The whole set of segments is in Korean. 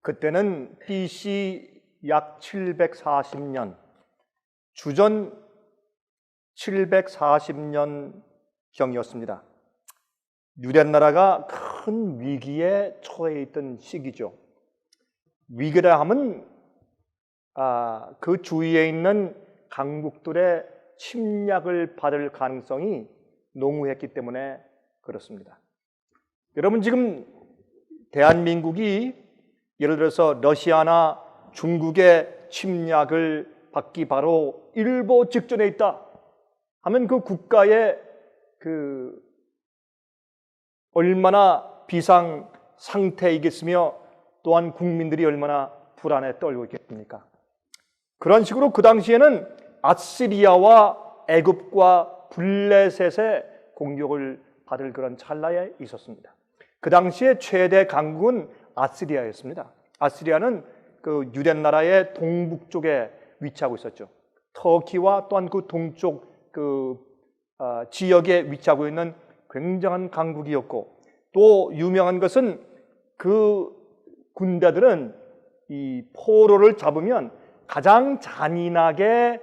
그때는 BC 약 740년, 주전 740년경이었습니다. 유대 나라가 큰 위기에 처해 있던 시기죠. 위기라 하면 그 주위에 있는 강국들의 침략을 받을 가능성이 농후했기 때문에 그렇습니다. 여러분, 지금 대한민국이 예를 들어서 러시아나 중국의 침략을 받기 바로 일보 직전에 있다 하면 그 국가의 얼마나 비상 상태이겠으며 또한 국민들이 얼마나 불안에 떨고 있겠습니까? 그런 식으로 그 당시에는 아시리아와 애굽과 블레셋의 공격을 받을 그런 찰나에 있었습니다. 그 당시에 최대 강국은 아시리아였습니다. 아시리아는 그 유대 나라의 동북쪽에 위치하고 있었죠. 터키와 또한 그 동쪽 지역에 위치하고 있는 굉장한 강국이었고, 또 유명한 것은 그 군대들은 이 포로를 잡으면 가장 잔인하게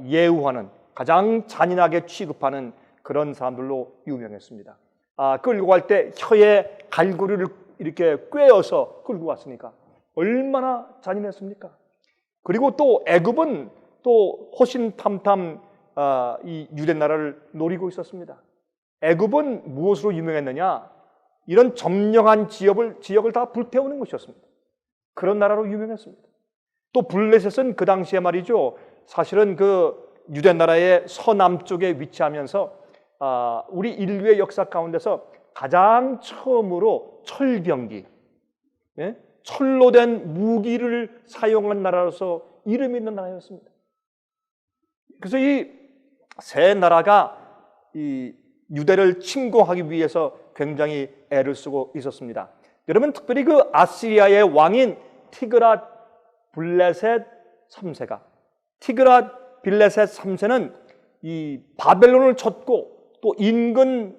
예우하는, 가장 잔인하게 취급하는 그런 사람들로 유명했습니다. 끌고 갈 때 혀에 갈고리를 이렇게 꿰어서 끌고 왔으니까 얼마나 잔인했습니까? 그리고 또 애굽은 또 호신탐탐 이 유대 나라를 노리고 있었습니다. 애굽은 무엇으로 유명했느냐? 이런 점령한 지역을 다 불태우는 것이었습니다. 그런 나라로 유명했습니다. 또 블레셋은 그 당시에 말이죠, 사실은 그 유대 나라의 서남쪽에 위치하면서 우리 인류의 역사 가운데서 가장 처음으로 철병기, 철로 된 무기를 사용한 나라로서 이름 있는 나라였습니다. 그래서 이 세 나라가 이 유대를 침공하기 위해서 굉장히 애를 쓰고 있었습니다. 여러분, 특별히 그 아시리아의 왕인 티그랏 빌레셋 3세가, 티그랏 빌레셋 3세는 이 바벨론을 쳤고 또 인근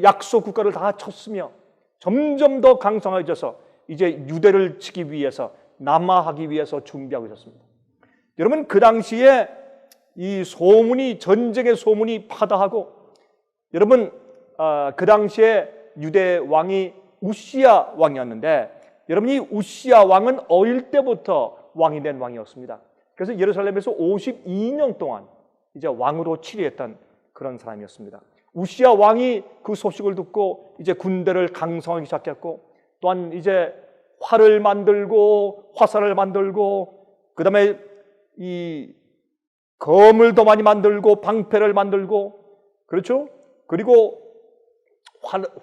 약소 국가를 다 쳤으며 점점 더 강성해져서 이제 유대를 치기 위해서, 남하하기 위해서 준비하고 있었습니다. 여러분, 그 당시에 이 소문이, 전쟁의 소문이 파다하고, 여러분 그 당시에 유대 왕이 우시야 왕이었는데, 여러분 이 우시야 왕은 어릴 때부터 왕이 된 왕이었습니다. 그래서 예루살렘에서 52년 동안 이제 왕으로 치리했던 그런 사람이었습니다. 우시야 왕이 그 소식을 듣고 이제 군대를 강성하기 시작했고, 또한 이제 활을 만들고 화살을 만들고, 그 다음에 이 검을 더 많이 만들고 방패를 만들고, 그렇죠? 그리고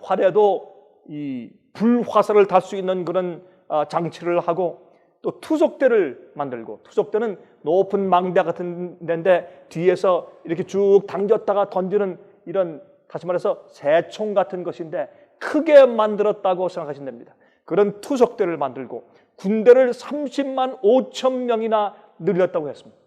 활에도 이 불화살을 달 수 있는 그런 장치를 하고, 또 투석대를 만들고, 투석대는 높은 망대 같은 데인데 뒤에서 이렇게 쭉 당겼다가 던지는, 이런 다시 말해서 새총 같은 것인데 크게 만들었다고 생각하시면 됩니다. 그런 투석대를 만들고 군대를 30만 5천 명이나 늘렸다고 했습니다.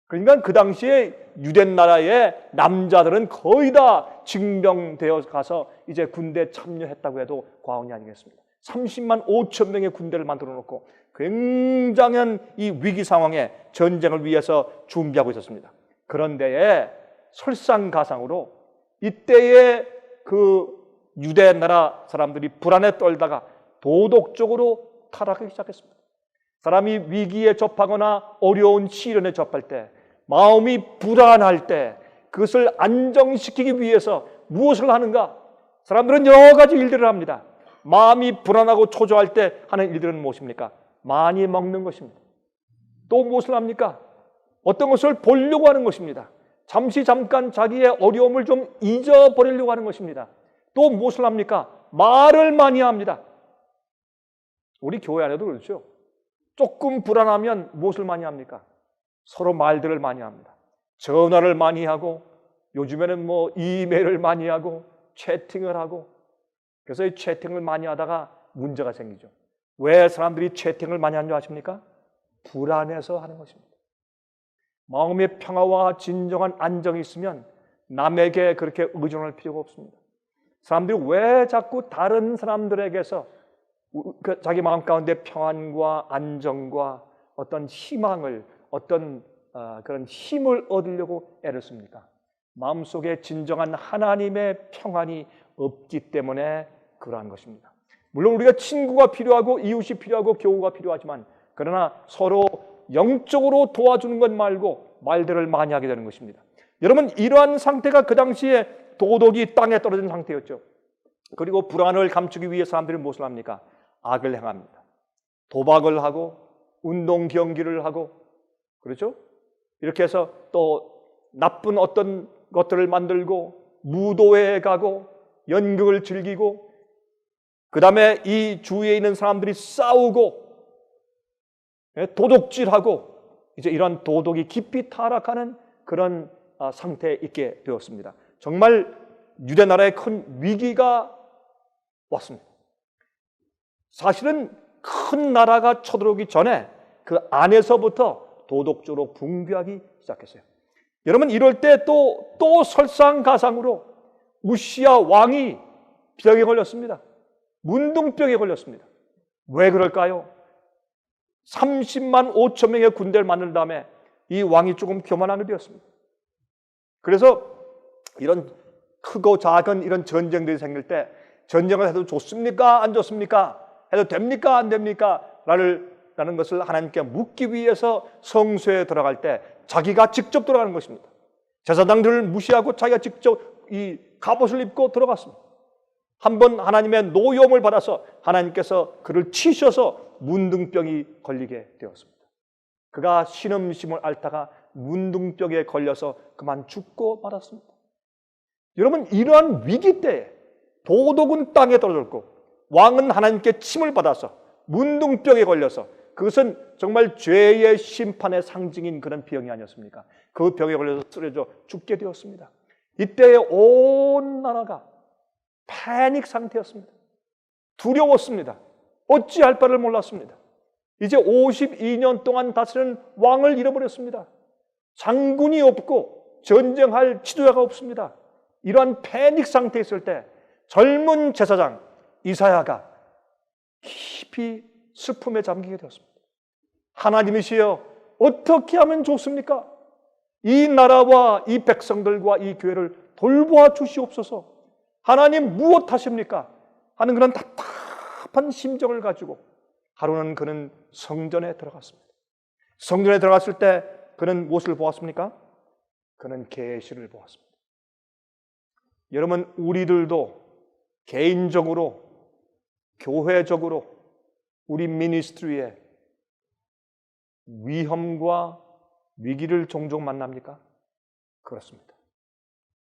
그러니까 그 당시에 유대 나라의 남자들은 거의 다 징병되어 가서 이제 군대에 참여했다고 해도 과언이 아니겠습니다. 30만 5천 명의 군대를 만들어 놓고 굉장한 이 위기 상황에 전쟁을 위해서 준비하고 있었습니다. 그런데 설상가상으로 이때의 그 유대 나라 사람들이 불안에 떨다가 도덕적으로 타락하기 시작했습니다. 사람이 위기에 접하거나 어려운 시련에 접할 때, 마음이 불안할 때 그것을 안정시키기 위해서 무엇을 하는가? 사람들은 여러 가지 일들을 합니다. 마음이 불안하고 초조할 때 하는 일들은 무엇입니까? 많이 먹는 것입니다. 또 무엇을 합니까? 어떤 것을 보려고 하는 것입니다. 잠깐 자기의 어려움을 좀 잊어버리려고 하는 것입니다. 또 무엇을 합니까? 말을 많이 합니다. 우리 교회 안에도 그렇죠. 조금 불안하면 무엇을 많이 합니까? 서로 말들을 많이 합니다. 전화를 많이 하고, 요즘에는 뭐 이메일을 많이 하고 채팅을 하고, 그래서 이 채팅을 많이 하다가 문제가 생기죠. 왜 사람들이 채팅을 많이 하는 줄 아십니까? 불안해서 하는 것입니다. 마음의 평화와 진정한 안정이 있으면 남에게 그렇게 의존할 필요가 없습니다. 사람들이 왜 자꾸 다른 사람들에게서 자기 마음 가운데 평안과 안정과 어떤 희망을, 어떤 그런 힘을 얻으려고 애를 씁니까? 마음속에 진정한 하나님의 평안이 없기 때문에 그러한 것입니다. 물론 우리가 친구가 필요하고 이웃이 필요하고 교우가 필요하지만, 그러나 서로 영적으로 도와주는 것 말고 말들을 많이 하게 되는 것입니다. 여러분, 이러한 상태가 그 당시에 도덕이 땅에 떨어진 상태였죠. 그리고 불안을 감추기 위해 사람들이 무엇을 합니까? 악을 행합니다. 도박을 하고 운동 경기를 하고, 그렇죠? 이렇게 해서 또 나쁜 어떤 것들을 만들고 무도회에 가고 연극을 즐기고, 그 다음에 이 주위에 있는 사람들이 싸우고 도둑질하고, 이제 이런 도덕이 깊이 타락하는 그런 상태에 있게 되었습니다. 정말 유대 나라에 큰 위기가 왔습니다. 사실은 큰 나라가 쳐들어오기 전에 그 안에서부터 도덕적으로 붕괴하기 시작했어요. 여러분, 이럴 때 또 설상가상으로 우시야 왕이 병에 걸렸습니다. 문둥병에 걸렸습니다. 왜 그럴까요? 30만 5천 명의 군대를 만든 다음에 이 왕이 조금 교만하게 되었습니다. 그래서 이런 크고 작은 이런 전쟁들이 생길 때, 전쟁을 해도 좋습니까? 안 좋습니까? 해도 됩니까? 안 됩니까? 라는 것을 하나님께 묻기 위해서 성소에 들어갈 때 자기가 직접 들어가는 것입니다. 제사장들을 무시하고 자기가 직접 이 갑옷을 입고 들어갔습니다. 한번 하나님의 노여움을 받아서 하나님께서 그를 치셔서 문둥병이 걸리게 되었습니다. 그가 신음심을 앓다가 문둥병에 걸려서 그만 죽고 말았습니다. 여러분, 이러한 위기 때에 도덕은 땅에 떨어졌고 왕은 하나님께 침을 받아서 문둥병에 걸려서, 그것은 정말 죄의 심판의 상징인 그런 병이 아니었습니까? 그 병에 걸려서 쓰러져 죽게 되었습니다. 이때에 온 나라가 패닉 상태였습니다. 두려웠습니다. 어찌할 바를 몰랐습니다. 이제 52년 동안 다스리는 왕을 잃어버렸습니다. 장군이 없고 전쟁할 지도자가 없습니다. 이러한 패닉 상태에 있을 때 젊은 제사장 이사야가 깊이 슬픔에 잠기게 되었습니다. 하나님이시여, 어떻게 하면 좋습니까? 이 나라와 이 백성들과 이 교회를 돌보아 주시옵소서. 하나님 무엇하십니까? 하는 그런 답답한 심정을 가지고 하루는 그는 성전에 들어갔습니다. 성전에 들어갔을 때 그는 무엇을 보았습니까? 그는 계시를 보았습니다. 여러분, 우리들도 개인적으로, 교회적으로 우리 미니스트리에 위험과 위기를 종종 만납니까? 그렇습니다.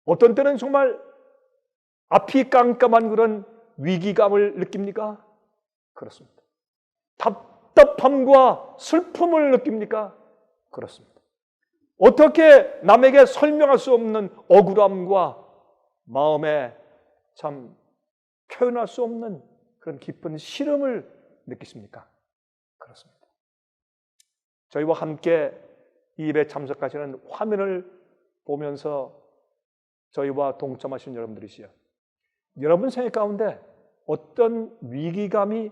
어떤 때는 정말 앞이 깜깜한 그런 위기감을 느낍니까? 그렇습니다. 답답함과 슬픔을 느낍니까? 그렇습니다. 어떻게 남에게 설명할 수 없는 억울함과 마음에 참 표현할 수 없는 그런 깊은 시름을 느끼십니까? 그렇습니다. 저희와 함께 이 예배에 참석하시는 화면을 보면서 저희와 동참하신 여러분들이시여, 여러분 생애 가운데 어떤 위기감이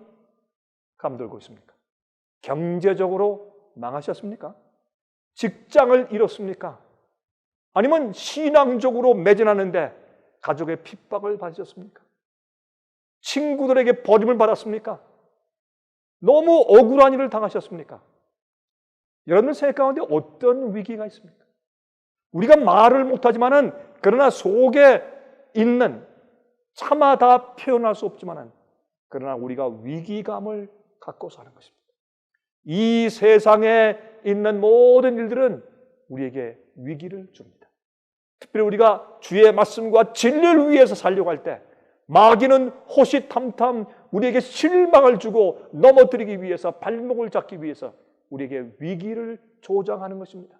감돌고 있습니까? 경제적으로 망하셨습니까? 직장을 잃었습니까? 아니면 신앙적으로 매진하는데 가족의 핍박을 받으셨습니까? 친구들에게 버림을 받았습니까? 너무 억울한 일을 당하셨습니까? 여러분 생애 가운데 어떤 위기가 있습니까? 우리가 말을 못하지만은, 그러나 속에 있는, 차마 다 표현할 수 없지만은, 그러나 우리가 위기감을 갖고 사는 것입니다. 이 세상에 있는 모든 일들은 우리에게 위기를 줍니다. 특별히 우리가 주의 말씀과 진리를 위해서 살려고 할 때 마귀는 호시탐탐 우리에게 실망을 주고 넘어뜨리기 위해서, 발목을 잡기 위해서 우리에게 위기를 조장하는 것입니다.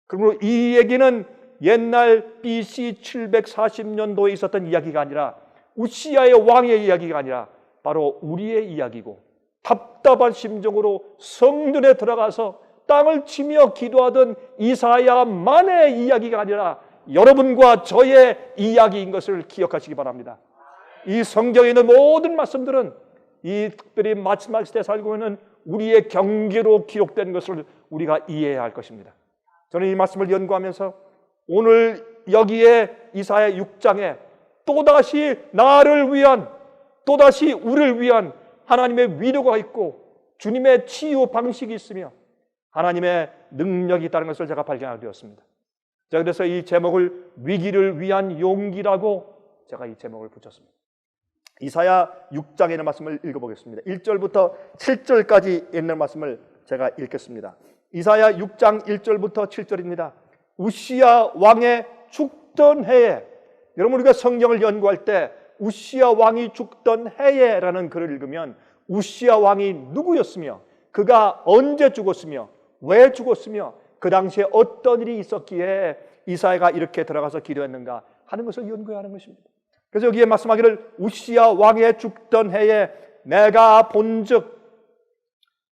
그러므로 이 얘기는 옛날 BC 740년도에 있었던 이야기가 아니라, 우시야의 왕의 이야기가 아니라 바로 우리의 이야기고, 답답한 심정으로 성전에 들어가서 땅을 치며 기도하던 이사야만의 이야기가 아니라 여러분과 저의 이야기인 것을 기억하시기 바랍니다. 이 성경에 있는 모든 말씀들은 이 특별히 마지막 시대에 살고 있는 우리의 경계로 기록된 것을 우리가 이해해야 할 것입니다. 저는 이 말씀을 연구하면서 오늘 여기에 이사야 6장에 또다시 나를 위한, 또다시 우리를 위한 하나님의 위로가 있고 주님의 치유 방식이 있으며 하나님의 능력이 있다는 것을 제가 발견하게 되었습니다. 제가 그래서 이 제목을 위기를 위한 용기라고 제가 이 제목을 붙였습니다. 이사야 6장에 있는 말씀을 읽어보겠습니다. 1절부터 7절까지 있는 말씀을 제가 읽겠습니다. 이사야 6장 1절부터 7절입니다. 우시야 왕의 죽던 해에, 여러분 우리가 성경을 연구할 때 우시야 왕이 죽던 해에라는 글을 읽으면 우시야 왕이 누구였으며 그가 언제 죽었으며 왜 죽었으며 그 당시에 어떤 일이 있었기에 이사야가 이렇게 들어가서 기도했는가 하는 것을 연구해야 하는 것입니다. 그래서 여기에 말씀하기를 우시야 왕의 죽던 해에 내가 본즉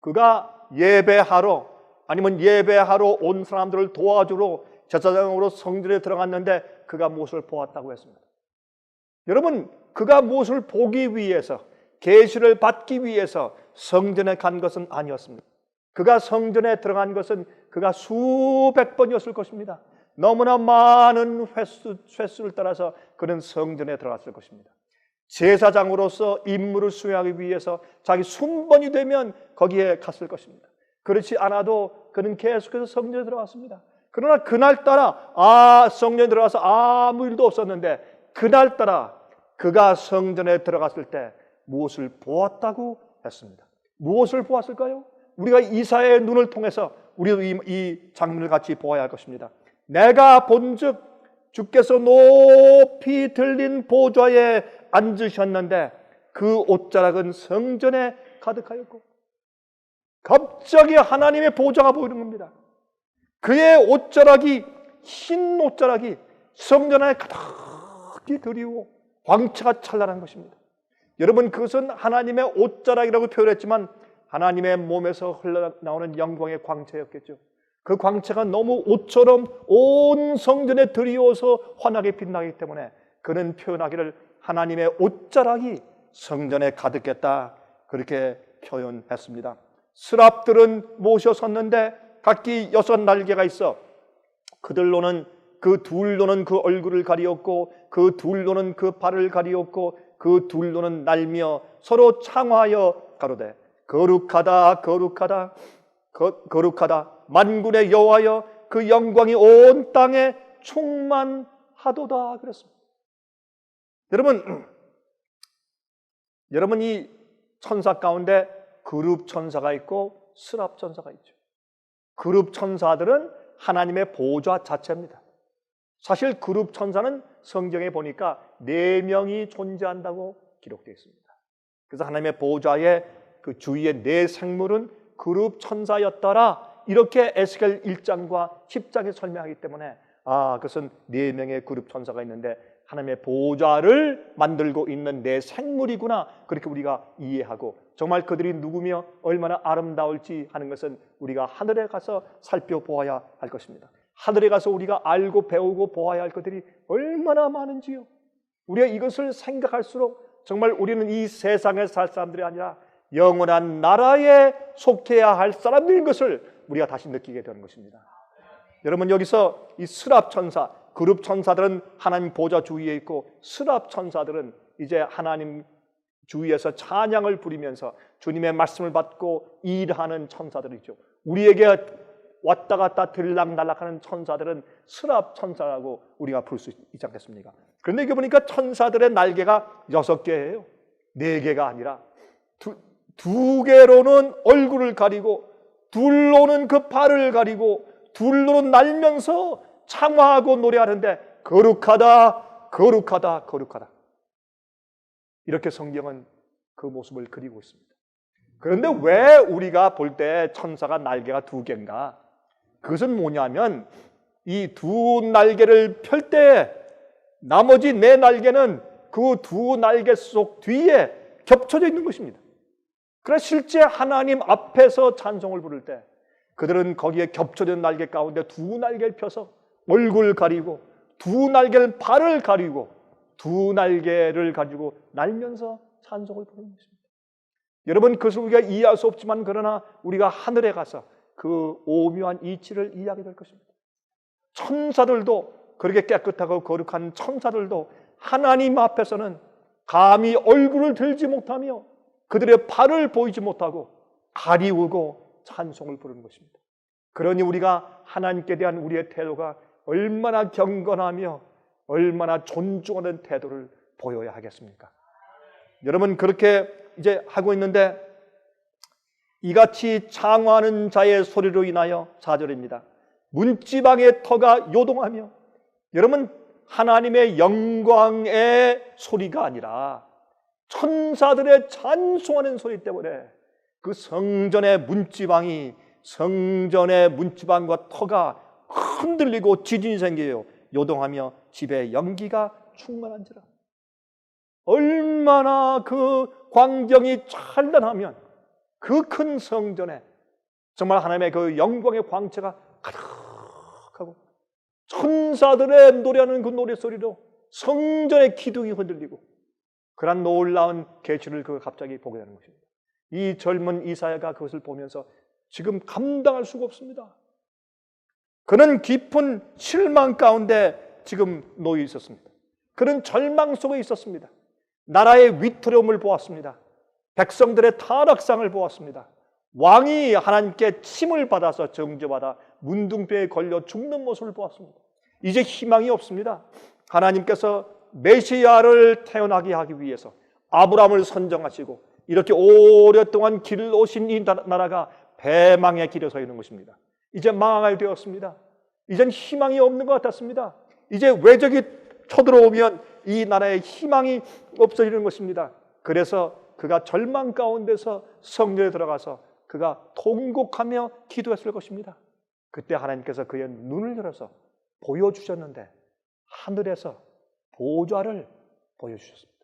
그가 예배하러, 아니면 예배하러 온 사람들을 도와주러 제사장으로 성전에 들어갔는데 그가 무엇을 보았다고 했습니다. 여러분, 그가 무엇을 보기 위해서, 계시를 받기 위해서 성전에 간 것은 아니었습니다. 그가 성전에 들어간 것은 그가 수백 번이었을 것입니다. 너무나 많은 횟수를 따라서 그는 성전에 들어갔을 것입니다. 제사장으로서 임무를 수행하기 위해서 자기 순번이 되면 거기에 갔을 것입니다. 그렇지 않아도 그는 계속해서 성전에 들어갔습니다. 그러나 그날따라 성전에 들어가서 아무 일도 없었는데 그날따라 그가 성전에 들어갔을 때 무엇을 보았다고 했습니다. 무엇을 보았을까요? 우리가 이사야의 눈을 통해서 우리도 이 장면을 같이 보아야 할 것입니다. 내가 본즉 주께서 높이 들린 보좌에 앉으셨는데 그 옷자락은 성전에 가득하였고, 갑자기 하나님의 보좌가 보이는 겁니다. 그의 옷자락이, 흰 옷자락이 성전에 가득히 드리우고 광채가 찬란한 것입니다. 여러분, 그것은 하나님의 옷자락이라고 표현했지만 하나님의 몸에서 흘러나오는 영광의 광채였겠죠. 그 광채가 너무 옷처럼 온 성전에 드리워서 환하게 빛나기 때문에 그는 표현하기를 하나님의 옷자락이 성전에 가득했다, 그렇게 표현했습니다. 스랍들은 모셔 섰는데 각기 6날개가 있어 그들로는, 그 둘로는 그 얼굴을 가리었고 그 둘로는 그 발을 가리었고 그 둘로는 날며 서로 창화하여 가로되 거룩하다 거룩하다 거룩하다 만군의 여호와여 그 영광이 온 땅에 충만하도다 그랬습니다. 여러분 이 천사 가운데 그룹 천사가 있고 스랍 천사가 있죠. 그룹 천사들은 하나님의 보좌 자체입니다. 사실 그룹 천사는 성경에 보니까 4명이 존재한다고 기록되어 있습니다. 그래서 하나님의 보좌의 그 주위의 4생물은 그룹 천사였더라, 이렇게 에스겔 1장과 10장에 설명하기 때문에 그것은 4명의 그룹 천사가 있는데 하나님의 보좌를 만들고 있는 4생물이구나, 그렇게 우리가 이해하고, 정말 그들이 누구며 얼마나 아름다울지 하는 것은 우리가 하늘에 가서 살펴보아야 할 것입니다. 하늘에 가서 우리가 알고 배우고 보아야 할 것들이 얼마나 많은지요. 우리가 이것을 생각할수록 정말 우리는 이 세상에 살 사람들이 아니라 영원한 나라에 속해야 할 사람들인 것을 우리가 다시 느끼게 되는 것입니다. 여러분, 여기서 이 스랍 천사, 그룹 천사들은 하나님 보좌 주위에 있고 스랍 천사들은 이제 하나님 주위에서 찬양을 부리면서 주님의 말씀을 받고 일하는 천사들이죠. 우리에게 왔다 갔다 들락날락하는 천사들은 스랍 천사라고 우리가 부를 수 있지 않겠습니까? 그런데 이게 보니까 천사들의 날개가 6개예요. 4개가 아니라 두 개로는 얼굴을 가리고 둘로는 그 발을 가리고 둘로는 날면서 창화하고 노래하는데 거룩하다 거룩하다 거룩하다, 이렇게 성경은 그 모습을 그리고 있습니다. 그런데 왜 우리가 볼 때 천사가 날개가 2개인가? 그것은 뭐냐면 이 2 날개를 펼 때 나머지 4 날개는 그 2 날개 속 뒤에 겹쳐져 있는 것입니다. 그러나 실제 하나님 앞에서 찬송을 부를 때 그들은 거기에 겹쳐진 날개 가운데 2 날개를 펴서 얼굴 가리고 2 날개를 발을 가리고 2 날개를 가지고 날면서 찬송을 부르는 것입니다. 여러분, 그것을 우리가 이해할 수 없지만 그러나 우리가 하늘에 가서 그 오묘한 이치를 이해하게 될 것입니다. 천사들도, 그렇게 깨끗하고 거룩한 천사들도 하나님 앞에서는 감히 얼굴을 들지 못하며 그들의 발을 보이지 못하고 가리우고 찬송을 부르는 것입니다. 그러니 우리가 하나님께 대한 우리의 태도가 얼마나 경건하며 얼마나 존중하는 태도를 보여야 하겠습니까? 여러분, 그렇게 이제 하고 있는데 이같이 창화하는 자의 소리로 인하여 4절입니다. 문지방의 터가 요동하며, 여러분, 하나님의 영광의 소리가 아니라 천사들의 찬송하는 소리 때문에 그 성전의 문지방과 터가 흔들리고 지진이 생겨요. 요동하며 집에 연기가 충만한지라. 얼마나 그 광경이 찬란하면 그 큰 성전에 정말 하나님의 그 영광의 광채가 가득하고 천사들의 노래하는 그 노래소리로 성전의 기둥이 흔들리고, 그런 놀라운 계시를 그가 갑자기 보게 되는 것입니다. 이 젊은 이사야가 그것을 보면서 지금 감당할 수가 없습니다. 그는 깊은 실망 가운데 지금 놓여 있었습니다. 그는 절망 속에 있었습니다. 나라의 위태로움을 보았습니다. 백성들의 타락상을 보았습니다. 왕이 하나님께 침을 받아서 정죄받아 문둥병에 걸려 죽는 모습을 보았습니다. 이제 희망이 없습니다. 하나님께서 메시아를 태어나게 하기 위해서 아브라함을 선정하시고 이렇게 오랫동안 길을 오신 이 나라가 패망의 길에 서 있는 것입니다. 이제 망하게 되었습니다. 이젠 희망이 없는 것 같았습니다. 이제 외적이 쳐들어오면 이 나라의 희망이 없어지는 것입니다. 그래서 그가 절망 가운데서 성전에 들어가서 그가 통곡하며 기도했을 것입니다. 그때 하나님께서 그의 눈을 열어서 보여주셨는데 하늘에서 보좌를 보여주셨습니다.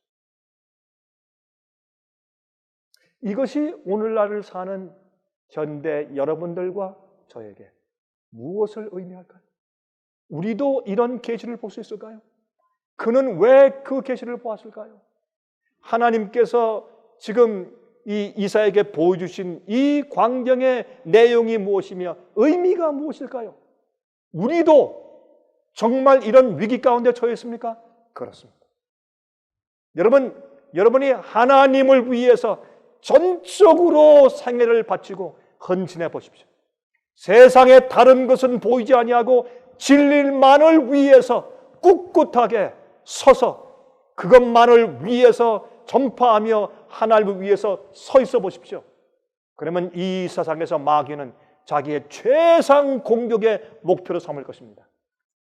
이것이 오늘날을 사는 현대 여러분들과 저에게 무엇을 의미할까요? 우리도 이런 계시를 볼 수 있을까요? 그는 왜 그 계시를 보았을까요? 하나님께서 지금 이 이사야에게 보여주신 이 광경의 내용이 무엇이며 의미가 무엇일까요? 우리도 정말 이런 위기 가운데 처해 있습니까? 그렇습니다. 여러분이 하나님을 위해서 전적으로 생애를 바치고 헌신해 보십시오. 세상에 다른 것은 보이지 아니하고 진리만을 위해서 꿋꿋하게 서서 그것만을 위해서 전파하며 하나님을 위해서 서 있어 보십시오. 그러면 이 세상에서 마귀는 자기의 최상 공격의 목표로 삼을 것입니다.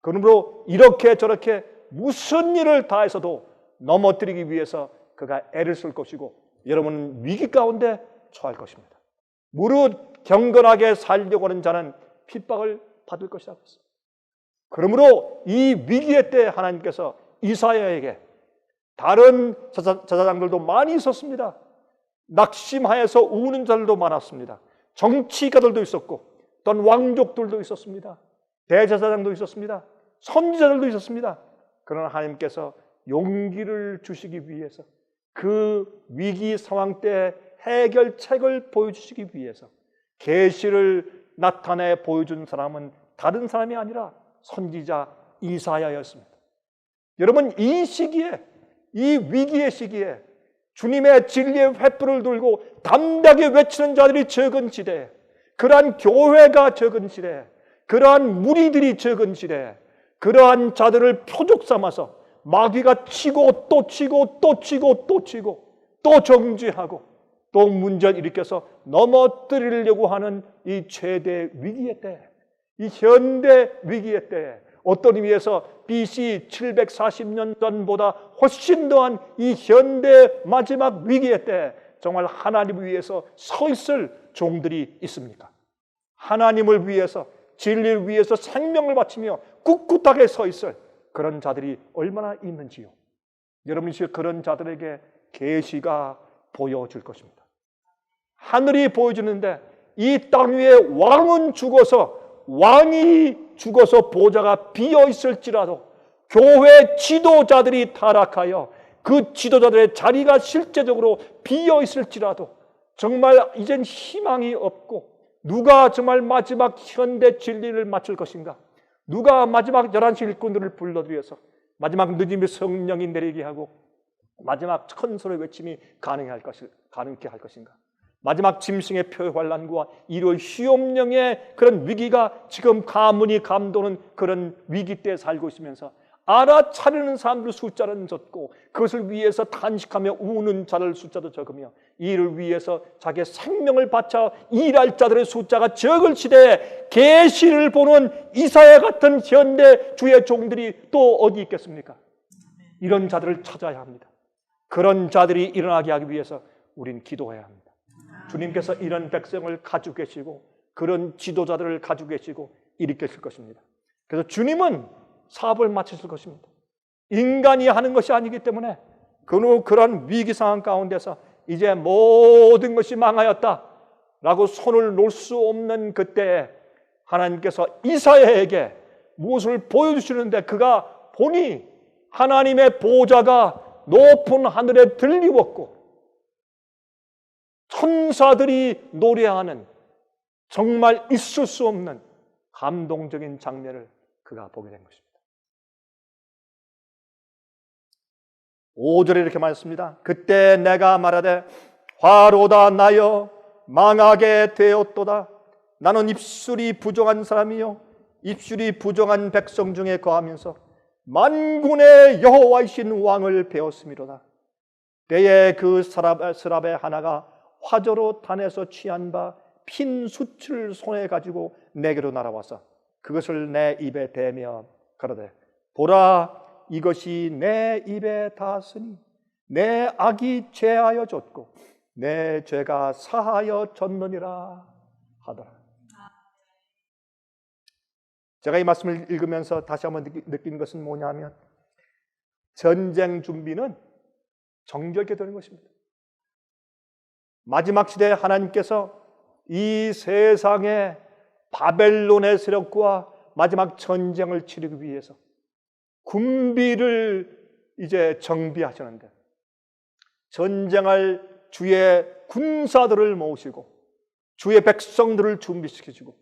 그러므로 이렇게 저렇게 무슨 일을 다해서도 넘어뜨리기 위해서 그가 애를 쓸 것이고 여러분은 위기 가운데 처할 것입니다. 무릇 경건하게 살려고 하는 자는 핍박을 받을 것이라고 했습니다. 그러므로 이 위기의 때 하나님께서 이사야에게, 다른 제사장들도 많이 있었습니다. 낙심하여서 우는 자들도 많았습니다. 정치가들도 있었고 또한 왕족들도 있었습니다. 대제사장도 있었습니다. 선지자들도 있었습니다. 그러나 하나님께서 용기를 주시기 위해서 그 위기 상황 때 해결책을 보여주시기 위해서 계시를 나타내 보여준 사람은 다른 사람이 아니라 선지자 이사야였습니다. 여러분, 이 시기에, 이 위기의 시기에 주님의 진리의 횃불을 들고 담대하게 외치는 자들이 적은 시대에, 그러한 교회가 적은 시대에, 그러한 무리들이 적은 시대에 그러한 자들을 표적 삼아서 마귀가 치고 또 치고 또 치고 또 치고 또 정죄하고 또 문제를 일으켜서 넘어뜨리려고 하는 이 최대 위기의 때, 이 현대 위기의 때, 어떤 의미에서 BC 740년 전보다 훨씬 더한 이 현대 마지막 위기의 때 정말 하나님을 위해서 서 있을 종들이 있습니까? 하나님을 위해서, 진리를 위해서 생명을 바치며 꿋꿋하게 서 있을 그런 자들이 얼마나 있는지요. 여러분이 그런 자들에게 계시가 보여줄 것입니다. 하늘이 보여주는데 이 땅 위에 왕이 죽어서 보좌가 비어 있을지라도 교회 지도자들이 타락하여 그 지도자들의 자리가 실제적으로 비어 있을지라도 정말 이젠 희망이 없고 누가 정말 마지막 현대 진리를 마칠 것인가? 누가 마지막 11시 일꾼들을 불러들여서 마지막 늦음의 성령이 내리게 하고 마지막 천소의 외침이 가능케 할 것인가? 마지막 짐승의 표환란과 일요일 시험령의 그런 위기가 지금 가문이 감도는 그런 위기 때에 살고 있으면서 알아차리는 사람들 숫자는 적고 그것을 위해서 탄식하며 우는 자들 숫자도 적으며 이를 위해서 자기의 생명을 바쳐 일할 자들의 숫자가 적을 시대에 계시를 보는 이사야 같은 현대 주의 종들이 또 어디 있겠습니까? 이런 자들을 찾아야 합니다. 그런 자들이 일어나게 하기 위해서 우린 기도해야 합니다. 주님께서 이런 백성을 가지고 계시고 그런 지도자들을 가지고 계시고 일으키실 것입니다. 그래서 주님은 사업을 마치실 것입니다. 인간이 하는 것이 아니기 때문에 그러한 위기 상황 가운데서 이제 모든 것이 망하였다라고 손을 놓을 수 없는 그때에 하나님께서 이사야에게 무엇을 보여주시는데 그가 보니 하나님의 보좌가 높은 하늘에 들리웠고 천사들이 노래하는 정말 있을 수 없는 감동적인 장면을 그가 보게 된 것입니다. 5절에 이렇게 말했습니다. 그때 내가 말하되 화로다 나여 망하게 되었도다. 나는 입술이 부정한 사람이요 입술이 부정한 백성 중에 거하면서 만군의 여호와이신 왕을 배웠음이로다. 때에 그 스랍의 하나가 화저로 탄에서 취한 바 핀 숯을 손에 가지고 내게로 날아와서 그것을 내 입에 대며 가로되 보라 이것이 내 입에 닿았으니 내 악이 죄하여 졌고 내 죄가 사하여 졌느니라 하더라. 제가 이 말씀을 읽으면서 다시 한번 느끼는 것은 뭐냐면 전쟁 준비는 정결케 되는 것입니다. 마지막 시대에 하나님께서 이 세상에 바벨론의 세력과 마지막 전쟁을 치르기 위해서 군비를 이제 정비하셨는데 전쟁할 주의 군사들을 모으시고 주의 백성들을 준비시키시고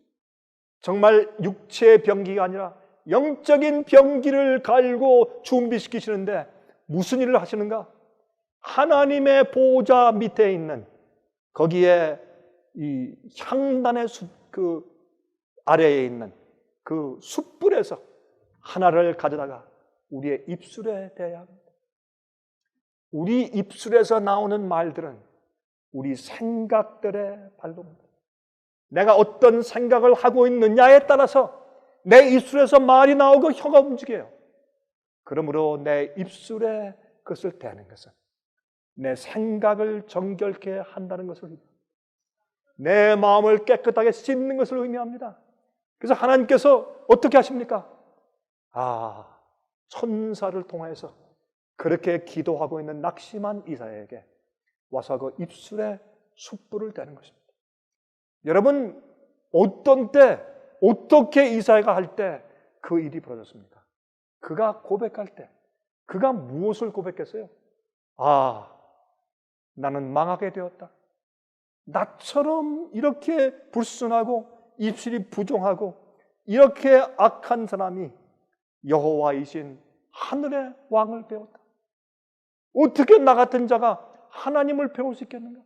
정말 육체의 병기가 아니라 영적인 병기를 갈고 준비시키시는데 무슨 일을 하시는가? 하나님의 보좌 밑에 있는 거기에 이 향단의 그 아래에 있는 그 숯불에서 하나를 가져다가 우리의 입술에 대야 합니다. 우리 입술에서 나오는 말들은 우리 생각들의 발로입니다. 내가 어떤 생각을 하고 있느냐에 따라서 내 입술에서 말이 나오고 혀가 움직여요. 그러므로 내 입술에 그것을 대는 것은 내 생각을 정결케 한다는 것을 의미합니다. 내 마음을 깨끗하게 씻는 것을 의미합니다. 그래서 하나님께서 어떻게 하십니까? 천사를 통해서 그렇게 기도하고 있는 낙심한 이사야에게 와서 그 입술에 숯불을 대는 것입니다. 여러분, 어떤 때, 어떻게 이사야가 할 때 그 일이 벌어졌습니까? 그가 고백할 때, 그가 무엇을 고백했어요? 나는 망하게 되었다. 나처럼 이렇게 불순하고 입술이 부정하고 이렇게 악한 사람이 여호와이신 하늘의 왕을 배웠다. 어떻게 나 같은 자가 하나님을 배울 수 있겠는가?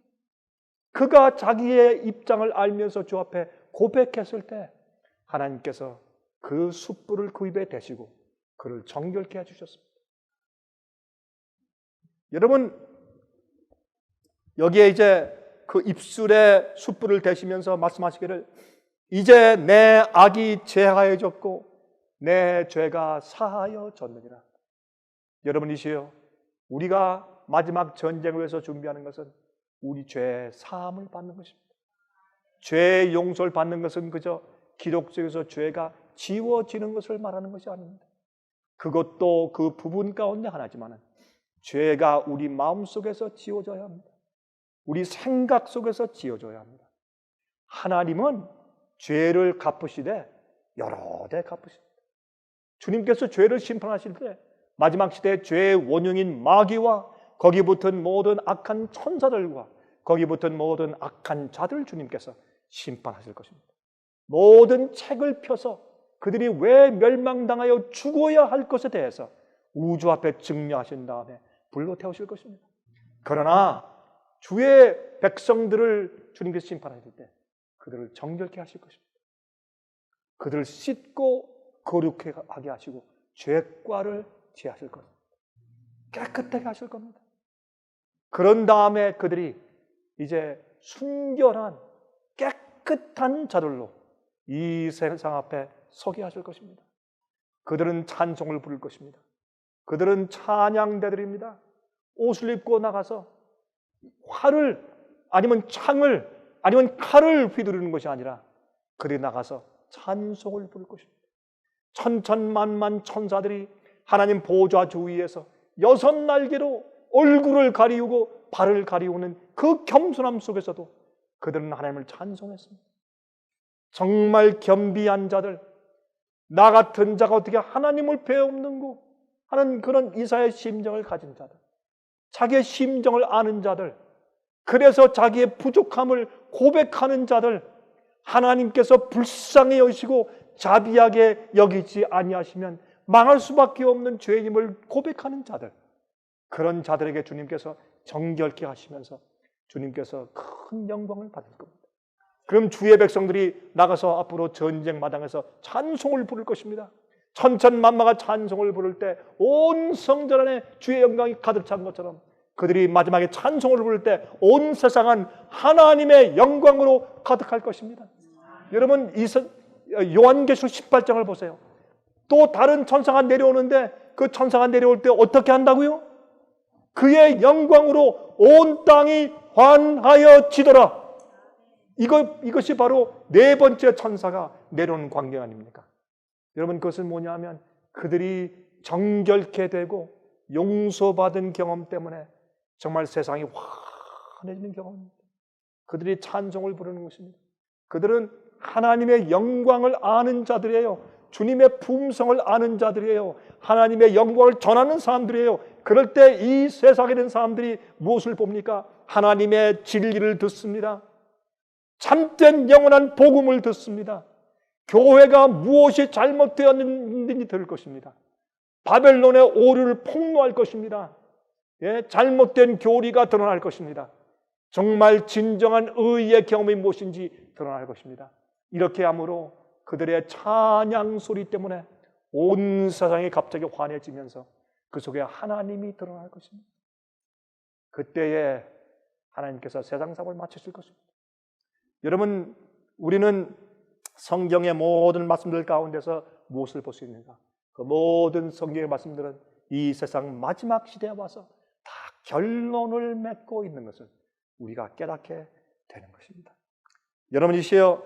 그가 자기의 입장을 알면서 주 앞에 고백했을 때 하나님께서 그 숯불을 그 입에 대시고 그를 정결케 해주셨습니다. 여러분, 여기에 이제 그 입술에 숯불을 대시면서 말씀하시기를 이제 내 악이 제하여졌고 내 죄가 사하여 졌느니라. 여러분이시여, 우리가 마지막 전쟁을 위해서 준비하는 것은 우리 죄의 사함을 받는 것입니다. 죄의 용서를 받는 것은 그저 기록 속에서 죄가 지워지는 것을 말하는 것이 아닙니다. 그것도 그 부분 가운데 하나지만 죄가 우리 마음속에서 지워져야 합니다. 우리 생각 속에서 지워져야 합니다. 하나님은 죄를 갚으시되 여러 대 갚으십니다. 주님께서 죄를 심판하실 때 마지막 시대에 죄의 원흉인 마귀와 거기 붙은 모든 악한 천사들과 거기 붙은 모든 악한 자들을 주님께서 심판하실 것입니다. 모든 책을 펴서 그들이 왜 멸망당하여 죽어야 할 것에 대해서 우주 앞에 증명하신 다음에 불로 태우실 것입니다. 그러나 주의 백성들을 주님께서 심판하실 때 그들을 정결케 하실 것입니다. 그들을 씻고 거룩하게 하시고 죄과를 제하실 겁니다. 깨끗하게 하실 겁니다. 그런 다음에 그들이 이제 순결한 깨끗한 자들로 이 세상 앞에 서게 하실 것입니다. 그들은 찬송을 부를 것입니다. 그들은 찬양대들입니다. 옷을 입고 나가서 활을 아니면 창을 아니면 칼을 휘두르는 것이 아니라 그들이 나가서 찬송을 부를 것입니다. 천천만만 천사들이 하나님 보좌 주위에서 6날개로 얼굴을 가리우고 발을 가리우는 그 겸손함 속에서도 그들은 하나님을 찬송했습니다. 정말 겸비한 자들, 나 같은 자가 어떻게 하나님을 배우는고 하는 그런 이사의 심정을 가진 자들, 자기의 심정을 아는 자들, 그래서 자기의 부족함을 고백하는 자들, 하나님께서 불쌍히 여기시고 자비하게 여기지 아니하시면 망할 수밖에 없는 죄인임을 고백하는 자들, 그런 자들에게 주님께서 정결케 하시면서 주님께서 큰 영광을 받을 겁니다. 그럼 주의 백성들이 나가서 앞으로 전쟁 마당에서 찬송을 부를 것입니다. 천천만마가 찬송을 부를 때 온 성전 안에 주의 영광이 가득 찬 것처럼 그들이 마지막에 찬송을 부를 때 온 세상은 하나님의 영광으로 가득할 것입니다. 여러분 요한계시록 18장을 보세요. 또 다른 천사가 내려오는데 그 천사가 내려올 때 어떻게 한다고요? 그의 영광으로 온 땅이 환하여지더라. 이것이 바로 네 번째 천사가 내려오는 광경 아닙니까? 여러분 그것은 뭐냐 하면 그들이 정결케 되고 용서받은 경험 때문에 정말 세상이 환해지는 경험입니다. 그들이 찬송을 부르는 것입니다. 그들은 하나님의 영광을 아는 자들이에요. 주님의 품성을 아는 자들이에요. 하나님의 영광을 전하는 사람들이에요. 그럴 때 이 세상에 있는 사람들이 무엇을 봅니까? 하나님의 진리를 듣습니다. 참된 영원한 복음을 듣습니다. 교회가 무엇이 잘못되었는지 들을 것입니다. 바벨론의 오류를 폭로할 것입니다. 잘못된 교리가 드러날 것입니다. 정말 진정한 의의 경험이 무엇인지 드러날 것입니다. 이렇게 함으로 그들의 찬양 소리 때문에 온 세상이 갑자기 환해지면서 그 속에 하나님이 드러날 것입니다. 그때에 하나님께서 세상 사업을 마치실 것입니다. 여러분, 우리는 성경의 모든 말씀들 가운데서 무엇을 볼 수 있는가? 그 모든 성경의 말씀들은 이 세상 마지막 시대에 와서 다 결론을 맺고 있는 것을 우리가 깨닫게 되는 것입니다. 여러분이시여,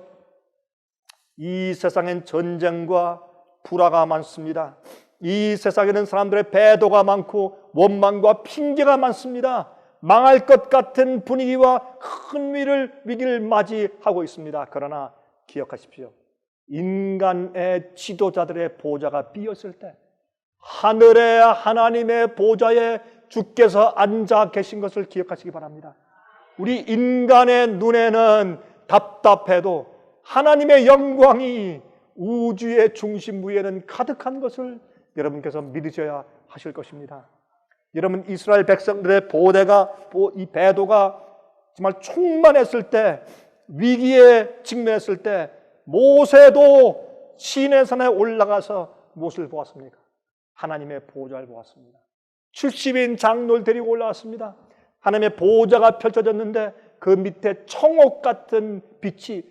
이 세상엔 전쟁과 불화가 많습니다. 이 세상에는 사람들의 배도가 많고 원망과 핑계가 많습니다. 망할 것 같은 분위기와 큰 위기를 맞이하고 있습니다. 그러나 기억하십시오. 인간의 지도자들의 보좌가 비었을 때 하늘의 하나님의 보좌에 주께서 앉아 계신 것을 기억하시기 바랍니다. 우리 인간의 눈에는 답답해도 하나님의 영광이 우주의 중심부에는 가득한 것을 여러분께서 믿으셔야 하실 것입니다. 여러분, 이스라엘 백성들의 이 배도가 정말 충만했을 때, 위기에 직면했을 때 모세도 시내산에 올라가서 무엇을 보았습니까? 하나님의 보좌를 보았습니다. 70인 장로를 데리고 올라왔습니다. 하나님의 보좌가 펼쳐졌는데 그 밑에 청옥 같은 빛이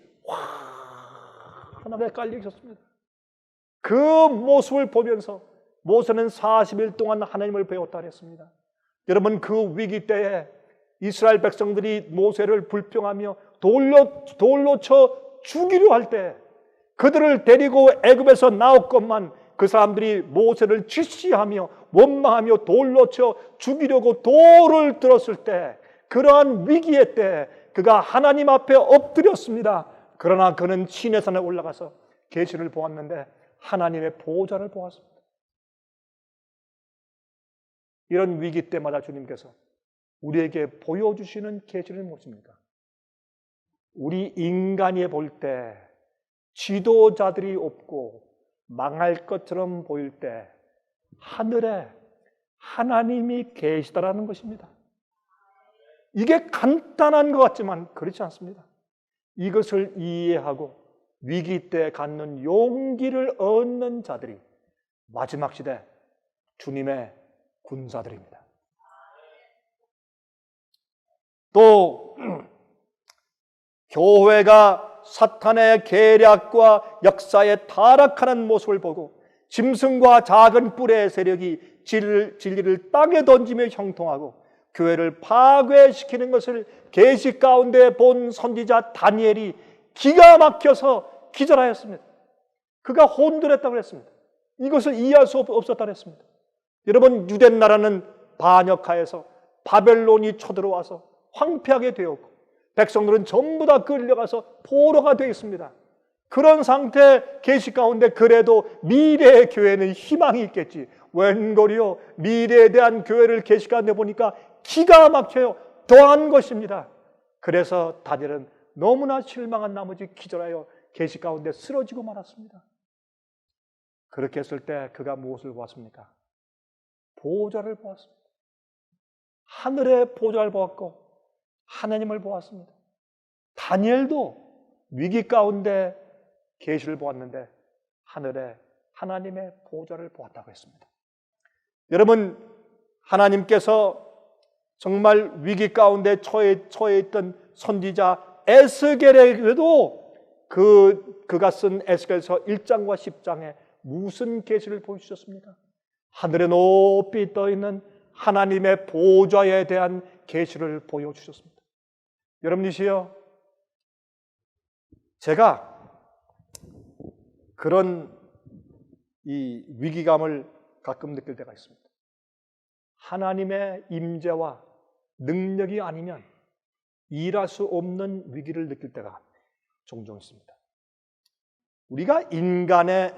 환하게 깔려 있었습니다. 그 모습을 보면서 모세는 40일 동안 하나님을 배웠다 그랬습니다. 여러분, 그 위기 때에 이스라엘 백성들이 모세를 불평하며 돌로 쳐 죽이려 할 때 그들을 데리고 애굽에서 나왔건만 그 사람들이 모세를 질시하며 원망하며 돌로 쳐 죽이려고 돌을 들었을 때, 그러한 위기의 때 그가 하나님 앞에 엎드렸습니다. 그러나 그는 시내산에 올라가서 계시를 보았는데 하나님의 보좌를 보았습니다. 이런 위기 때마다 주님께서 우리에게 보여주시는 계시는 무엇입니까? 우리 인간이 볼 때 지도자들이 없고 망할 것처럼 보일 때 하늘에 하나님이 계시다라는 것입니다. 이게 간단한 것 같지만 그렇지 않습니다. 이것을 이해하고 위기 때 갖는 용기를 얻는 자들이 마지막 시대 주님의 군사들입니다. 또 교회가 사탄의 계략과 역사에 타락하는 모습을 보고 짐승과 작은 뿔의 세력이 진리를 땅에 던지며 형통하고 교회를 파괴시키는 것을 계시 가운데 본 선지자 다니엘이 기가 막혀서 기절하였습니다. 그가 혼돈했다고 그랬습니다. 이것을 이해할 수 없었다고 했습니다. 여러분, 유대 나라는 반역하여서 바벨론이 쳐들어와서 황폐하게 되었고 백성들은 전부 다 끌려가서 포로가 되어 있습니다. 그런 상태 계시 가운데 그래도 미래의 교회는 희망이 있겠지. 웬걸이요, 미래에 대한 교회를 계시 가운데 보니까 기가 막혀요. 더한 것입니다. 그래서 다니엘은 너무나 실망한 나머지 기절하여 계시 가운데 쓰러지고 말았습니다. 그렇게 했을 때 그가 무엇을 보았습니까? 보좌를 보았습니다. 하늘의 보좌를 보았고 하나님을 보았습니다. 다니엘도 위기 가운데 계시를 보았는데 하늘에 하나님의 보좌를 보았다고 했습니다. 여러분, 하나님께서 정말 위기 가운데 처해 있던 선지자 에스겔에게도 그가 쓴 에스겔서 1장과 10장에 무슨 계시를 보여주셨습니까? 하늘에 높이 떠 있는 하나님의 보좌에 대한 계시를 보여주셨습니다. 여러분이시여, 제가 그런 이 위기감을 가끔 느낄 때가 있습니다. 하나님의 임재와 능력이 아니면 일할 수 없는 위기를 느낄 때가 종종 있습니다. 우리가 인간의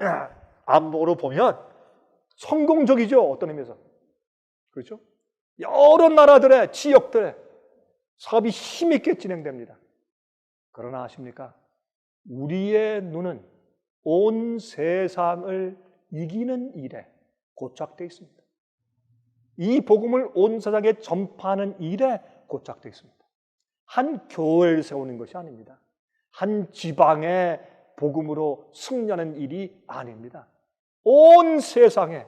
안목으로 보면 성공적이죠. 어떤 의미에서. 그렇죠? 여러 나라들의 지역들의 사업이 힘있게 진행됩니다. 그러나 아십니까? 우리의 눈은 온 세상을 이기는 일에 고착되어 있습니다. 이 복음을 온 세상에 전파하는 일에 고착되어 있습니다. 한 교회를 세우는 것이 아닙니다. 한 지방의 복음으로 승리하는 일이 아닙니다. 온 세상에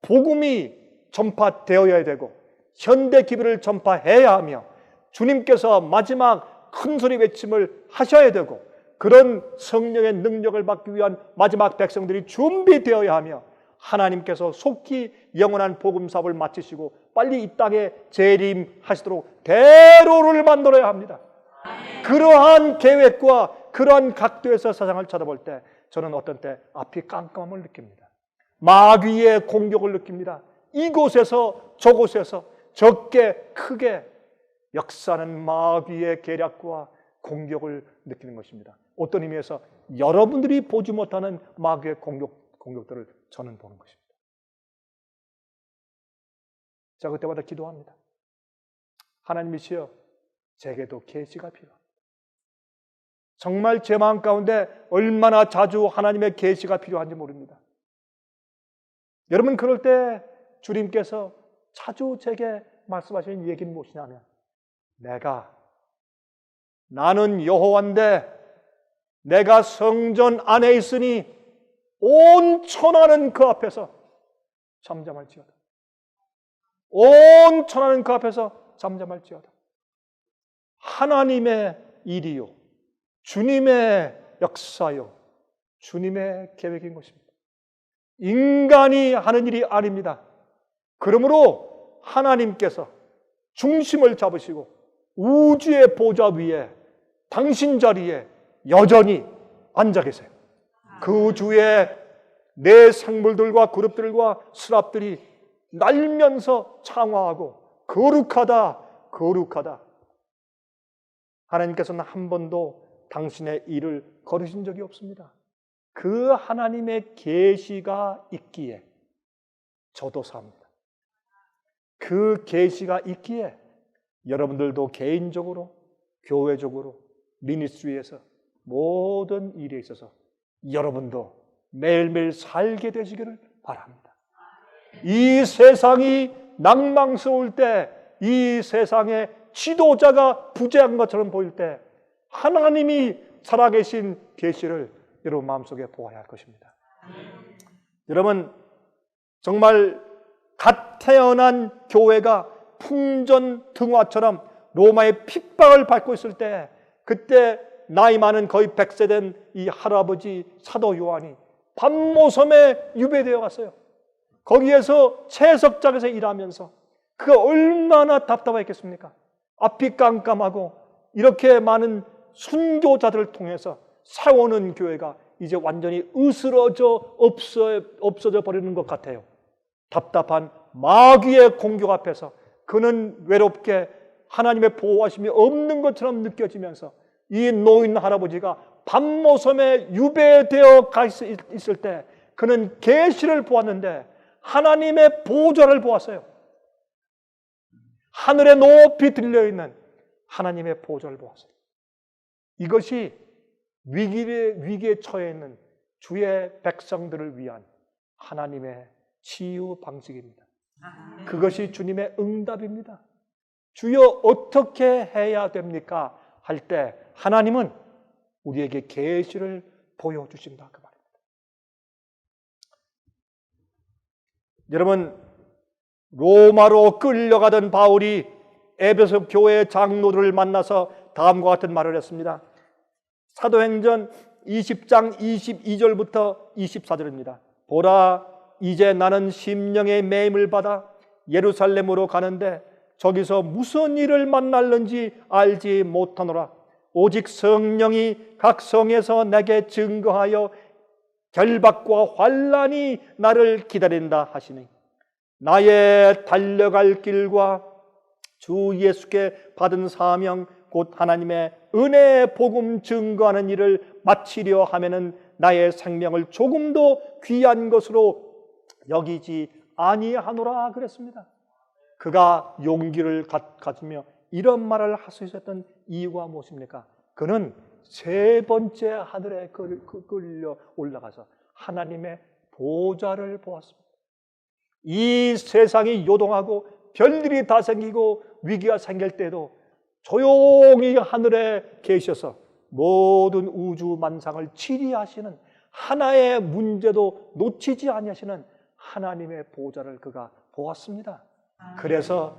복음이 전파되어야 되고 현대 기별을 전파해야 하며 주님께서 마지막 큰소리 외침을 하셔야 되고 그런 성령의 능력을 받기 위한 마지막 백성들이 준비되어야 하며 하나님께서 속히 영원한 복음 사업을 마치시고 빨리 이 땅에 재림하시도록 대로를 만들어야 합니다. 그러한 계획과 그러한 각도에서 세상을 쳐다볼 때 저는 어떤 때 앞이 깜깜함을 느낍니다. 마귀의 공격을 느낍니다. 이곳에서 저곳에서 적게 크게 역사하는 마귀의 계략과 공격을 느끼는 것입니다. 어떤 의미에서 여러분들이 보지 못하는 마귀의 공격들을 저는 보는 것입니다. 자, 그때마다 기도합니다. 하나님이시여, 제게도 계시가 필요합니다. 정말 제 마음 가운데 얼마나 자주 하나님의 계시가 필요한지 모릅니다. 여러분, 그럴 때 주님께서 자주 제게 말씀하시는 얘기는 무엇이냐면 나는 여호와인데 내가 성전 안에 있으니 온 천하는 그 앞에서 잠잠할지어다. 온 천하는 그 앞에서 잠잠할지어다. 하나님의 일이요, 주님의 역사요, 주님의 계획인 것입니다. 인간이 하는 일이 아닙니다. 그러므로 하나님께서 중심을 잡으시고 우주의 보좌 위에 당신 자리에 여전히 앉아 계세요. 그 주에 내 생물들과 그룹들과 스랍들이 날면서 창화하고 거룩하다, 거룩하다. 하나님께서는 한 번도 당신의 일을 거르신 적이 없습니다. 그 하나님의 계시가 있기에 저도 삽니다. 그 계시가 있기에 여러분들도 개인적으로, 교회적으로, 미니스트리에서 모든 일에 있어서 여러분도 매일매일 살게 되시기를 바랍니다. 이 세상이 낭망스러울 때, 이 세상의 지도자가 부재한 것처럼 보일 때 하나님이 살아계신 계시를 여러분 마음속에 보아야 할 것입니다. 여러분, 정말 갓 태어난 교회가 풍전등화처럼 로마의 핍박을 받고 있을 때, 그때 나이 많은 거의 100세 된 이 할아버지 사도 요한이 밤모섬에 유배되어 갔어요. 거기에서 채석장에서 일하면서 그가 얼마나 답답했겠습니까? 앞이 깜깜하고 이렇게 많은 순교자들을 통해서 세워놓은 교회가 이제 완전히 으스러져 없어져 버리는 것 같아요. 답답한 마귀의 공격 앞에서 그는 외롭게 하나님의 보호하심이 없는 것처럼 느껴지면서 이 노인 할아버지가 밤모섬에 유배되어 가 있을 때 그는 계시를 보았는데 하나님의 보좌를 보았어요. 하늘에 높이 들려있는 하나님의 보좌를 보았어요. 이것이 위기에 처해 있는 주의 백성들을 위한 하나님의 치유 방식입니다. 그것이 주님의 응답입니다. 주여 어떻게 해야 됩니까? 할 때 하나님은 우리에게 계시를 보여주신다 그 말입니다. 여러분, 로마로 끌려가던 바울이 에베소 교회 장로들을 만나서 다음과 같은 말을 했습니다. 사도행전 20장 22절부터 24절입니다. 보라, 이제 나는 심령의 매임을 받아 예루살렘으로 가는데 저기서 무슨 일을 만날는지 알지 못하노라. 오직 성령이 각 성에서 내게 증거하여 결박과 환난이 나를 기다린다 하시니 나의 달려갈 길과 주 예수께 받은 사명 곧 하나님의 은혜의 복음 증거하는 일을 마치려 하면은 나의 생명을 조금도 귀한 것으로 여기지 아니하노라 그랬습니다. 그가 용기를 가지며 이런 말을 할 수 있었던 이유가 무엇입니까? 그는 세 번째 하늘에 끌려 올라가서 하나님의 보좌를 보았습니다. 이 세상이 요동하고 별일이 다 생기고 위기가 생길 때도 조용히 하늘에 계셔서 모든 우주 만상을 치리하시는, 하나의 문제도 놓치지 아니하시는 하나님의 보좌를 그가 보았습니다. 그래서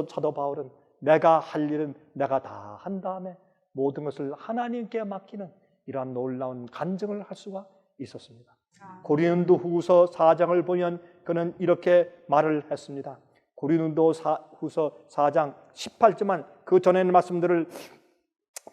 사도 바울은 내가 할 일은 내가 다 한 다음에 모든 것을 하나님께 맡기는 이러한 놀라운 간증을 할 수가 있었습니다. 고린도 후서 4장을 보면 그는 이렇게 말을 했습니다. 고린도 후서 4장 18절만, 그 전에는 말씀들을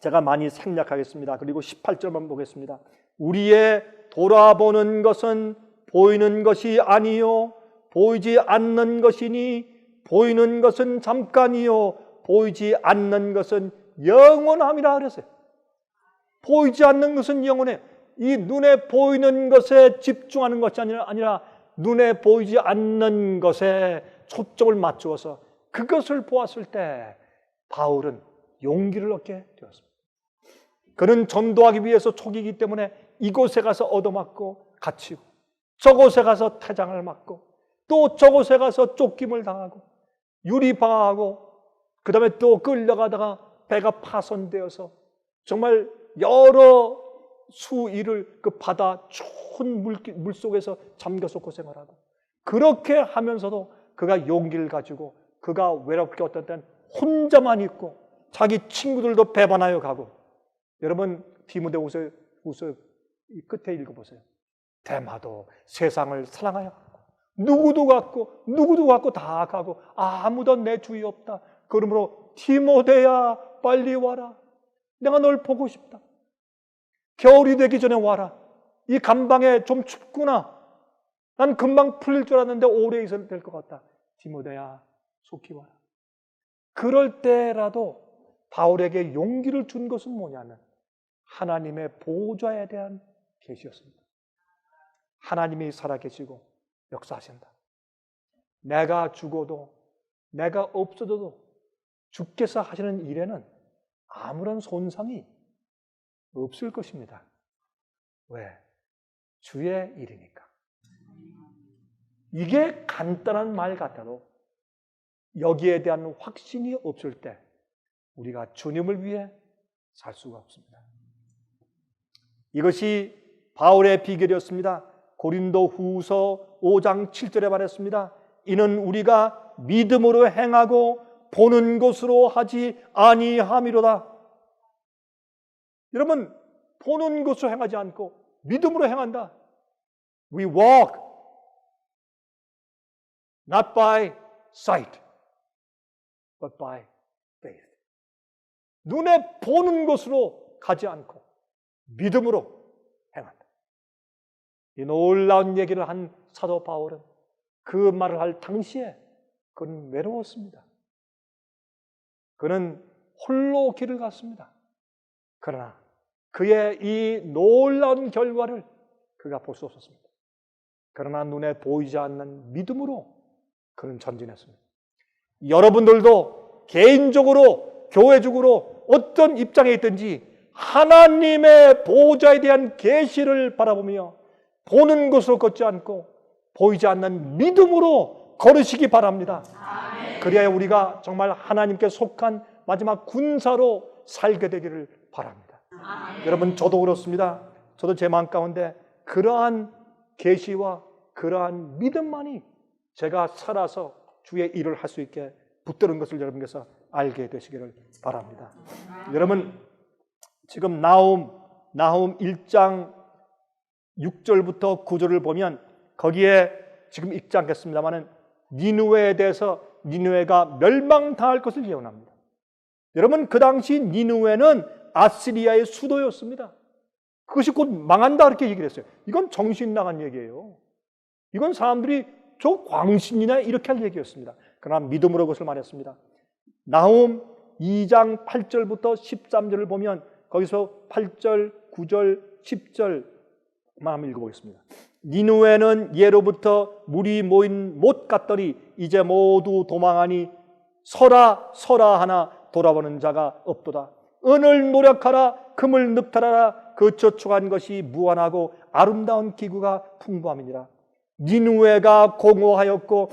제가 많이 생략하겠습니다. 그리고 18절만 보겠습니다. 우리의 돌아보는 것은 보이는 것이 아니요 보이지 않는 것이니 보이는 것은 잠깐이요 보이지 않는 것은 영원함이라 그랬어요. 보이지 않는 것은 영원해. 이 눈에 보이는 것에 집중하는 것이 아니라 눈에 보이지 않는 것에 초점을 맞추어서 그것을 보았을 때 바울은 용기를 얻게 되었습니다. 그는 전도하기 위해서 촉이기 때문에 이곳에 가서 얻어맞고 갇히고 저곳에 가서 태장을 맞고 또 저곳에 가서 쫓김을 당하고 유리방황하고 그 다음에 또 끌려가다가 배가 파손되어서 정말 여러 수일을 그 바다 추운 물속에서 잠겨서 고생을 하고, 그렇게 하면서도 그가 용기를 가지고 그가 외롭게 어떤 때는 혼자만 있고 자기 친구들도 배반하여 가고. 여러분 디모데후서 끝에 읽어보세요. 대마도 세상을 사랑하여 누구도 갖고 다 가고 아무도 내 주위 없다. 그러므로 디모데야 빨리 와라. 내가 널 보고 싶다. 겨울이 되기 전에 와라. 이 감방에 좀 춥구나. 난 금방 풀릴 줄 알았는데 오래 있어야 될 것 같다. 디모데야 속히 와라. 그럴 때라도 바울에게 용기를 준 것은 뭐냐면 하나님의 보좌에 대한 계시였습니다. 하나님이 살아계시고 역사하신다. 내가 죽어도 내가 없어져도 주께서 하시는 일에는 아무런 손상이 없을 것입니다. 왜? 주의 일이니까. 이게 간단한 말 같아도 여기에 대한 확신이 없을 때 우리가 주님을 위해 살 수가 없습니다. 이것이 바울의 비결이었습니다. 고린도 후서 5장 7절에 말했습니다. 이는 우리가 믿음으로 행하고 보는 것으로 하지 아니함이로다. 여러분, 보는 것으로 행하지 않고 믿음으로 행한다. We walk not by sight, but by faith. 눈에 보는 것으로 가지 않고 믿음으로 행한다. 이 놀라운 얘기를 한 사도 바울은 그 말을 할 당시에 그는 외로웠습니다. 그는 홀로 길을 갔습니다. 그러나 그의 이 놀라운 결과를 그가 볼 수 없었습니다. 그러나 눈에 보이지 않는 믿음으로 그는 전진했습니다. 여러분들도 개인적으로, 교회적으로 어떤 입장에 있든지 하나님의 보호자에 대한 계시를 바라보며 보는 것으로 걷지 않고 보이지 않는 믿음으로 걸으시기 바랍니다. 아멘. 그래야 우리가 정말 하나님께 속한 마지막 군사로 살게 되기를 바랍니다. 아멘. 여러분, 저도 그렇습니다. 저도 제 마음 가운데 그러한 계시와 그러한 믿음만이 제가 살아서 주의 일을 할 수 있게 붙드는 것을 여러분께서 알게 되시기를 바랍니다. 여러분, 지금 나훔 1장 6절부터 9절을 보면 거기에 지금 읽지 않겠습니다만은 니느웨에 대해서 니느웨가 멸망당할 것을 예언합니다. 여러분, 그 당시 니느웨는 아시리아의 수도였습니다. 그것이 곧 망한다 이렇게 얘기를 했어요. 이건 정신 나간 얘기예요. 이건 사람들이 저 광신이나 이렇게 할 얘기였습니다. 그러나 믿음으로 그것을 말했습니다. 나훔 2장 8절부터 13절을 보면 거기서 8절, 9절, 10절 한번 읽어보겠습니다. 니느웨는 예로부터 물이 모인 못 같더니 이제 모두 도망하니 서라 서라 하나 돌아보는 자가 없도다. 은을 노력하라 금을 늑탈하라 그 저축한 것이 무한하고 아름다운 기구가 풍부함이니라. 니느웨가 공허하였고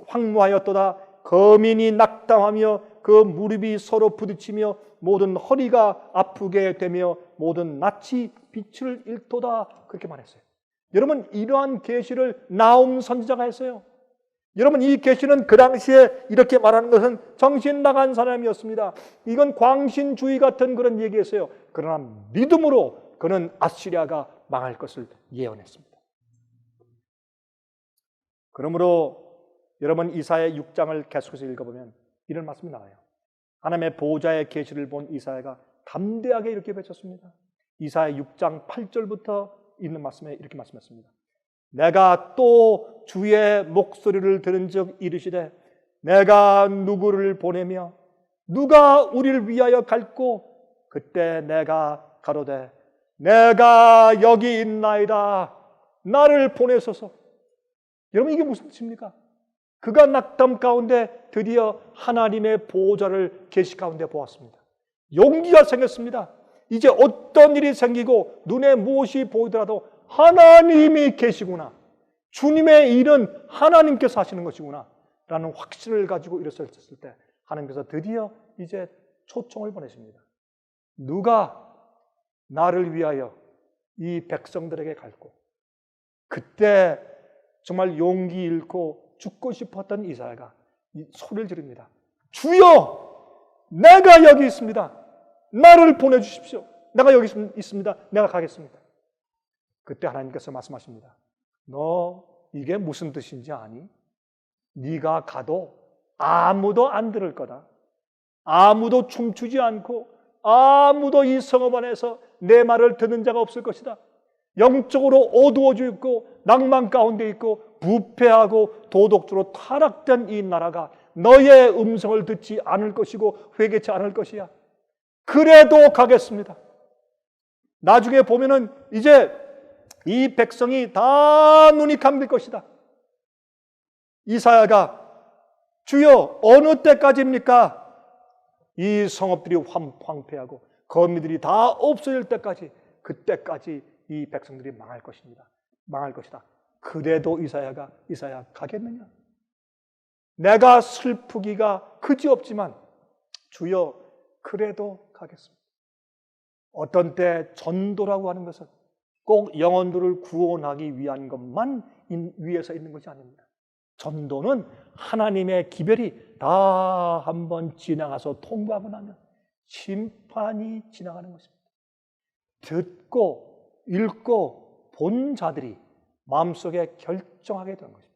황무하였도다. 거민이 낙담하며 그 무릎이 서로 부딪히며 모든 허리가 아프게 되며 모든 낯이 빛을 잃도다. 그렇게 말했어요. 여러분, 이러한 계시를 나훔 선지자가 했어요. 여러분, 이 계시는 그 당시에 이렇게 말하는 것은 정신 나간 사람이었습니다. 이건 광신주의 같은 그런 얘기였어요. 그러나 믿음으로 그는 아시리아가 망할 것을 예언했습니다. 그러므로 여러분, 이사야 6장을 계속해서 읽어보면 이런 말씀이 나와요. 하나님의 보호자의 계시를 본 이사야가 담대하게 이렇게 외쳤습니다. 이사야 6장 8절부터 있는 말씀에 이렇게 말씀했습니다. 내가 또 주의 목소리를 들은 적 이르시되 내가 누구를 보내며 누가 우리를 위하여 갈고 그때 내가 가로되 내가 여기 있나이다. 나를 보내소서. 여러분, 이게 무슨 뜻입니까? 그가 낙담 가운데 드디어 하나님의 보호자를 계시 가운데 보았습니다. 용기가 생겼습니다. 이제 어떤 일이 생기고 눈에 무엇이 보이더라도 하나님이 계시구나. 주님의 일은 하나님께서 하시는 것이구나 라는 확신을 가지고 일어섰을 때 하나님께서 드디어 이제 초청을 보내십니다. 누가 나를 위하여 이 백성들에게 갈고 그때 정말 용기 잃고 죽고 싶었던 이사야가 이 소리를 지릅니다. 주여, 내가 여기 있습니다. 나를 보내주십시오. 내가 여기 있습니다. 내가 가겠습니다. 그때 하나님께서 말씀하십니다. 너 이게 무슨 뜻인지 아니? 네가 가도 아무도 안 들을 거다. 아무도 춤추지 않고 아무도 이 성읍 안에서 내 말을 듣는 자가 없을 것이다. 영적으로 어두워져 있고 낭만 가운데 있고 부패하고 도덕주로 타락된 이 나라가 너의 음성을 듣지 않을 것이고 회개치 않을 것이야. 그래도 가겠습니다. 나중에 보면은 이제 이 백성이 다 눈이 감길 것이다. 이사야가 주여 어느 때까지입니까? 이 성읍들이 황폐하고 거미들이 다 없어질 때까지, 그때까지 이 백성들이 망할 것입니다. 망할 것이다. 그래도 이사야 가겠느냐? 내가 슬프기가 그지없지만 주여 그래도 가겠습니다. 어떤 때 전도라고 하는 것은 꼭 영혼들을 구원하기 위한 것만 위해서 있는 것이 아닙니다. 전도는 하나님의 기별이 다 한번 지나가서 통과하고 나면 심판이 지나가는 것입니다. 듣고 읽고 본 자들이 마음속에 결정하게 되는 것입니다.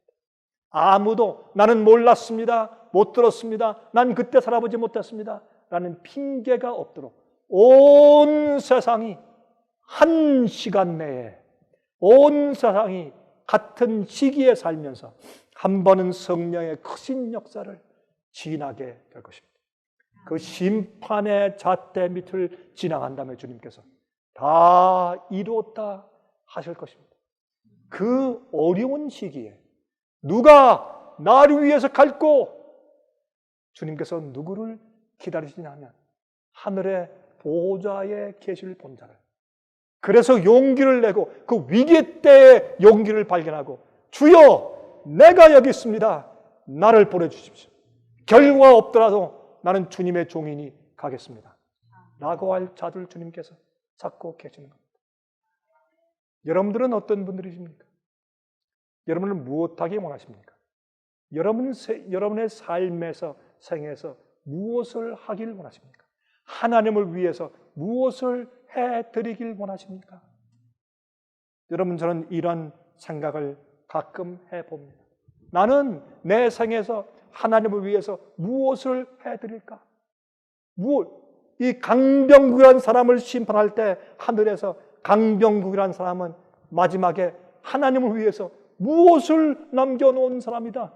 아무도 나는 몰랐습니다, 못 들었습니다, 난 그때 살아보지 못했습니다 라는 핑계가 없도록 온 세상이 한 시간 내에, 온 세상이 같은 시기에 살면서 한 번은 성령의 크신 역사를 지나게 될 것입니다. 그 심판의 잣대 밑을 지나간 다음에 주님께서 다 이루었다 하실 것입니다. 그 어려운 시기에 누가 나를 위해서 갈고, 주님께서 누구를 기다리시냐 하면 하늘의 보좌에 계실 본자를. 그래서 용기를 내고 그 위기 때의 용기를 발견하고 주여 내가 여기 있습니다. 나를 보내주십시오. 결과 없더라도 나는 주님의 종이니 가겠습니다 라고 할 자들 주님께서 찾고 계시는 겁니다. 여러분들은 어떤 분들이십니까? 여러분은 무엇하기 원하십니까? 여러분의 삶에서, 생에서 무엇을 하길 원하십니까? 하나님을 위해서 무엇을 해드리길 원하십니까? 여러분, 저는 이런 생각을 가끔 해봅니다. 나는 내 생에서 하나님을 위해서 무엇을 해드릴까? 이 강병국이라는 사람을 심판할 때 하늘에서 강병국이라는 사람은 마지막에 하나님을 위해서 무엇을 남겨놓은 사람이다.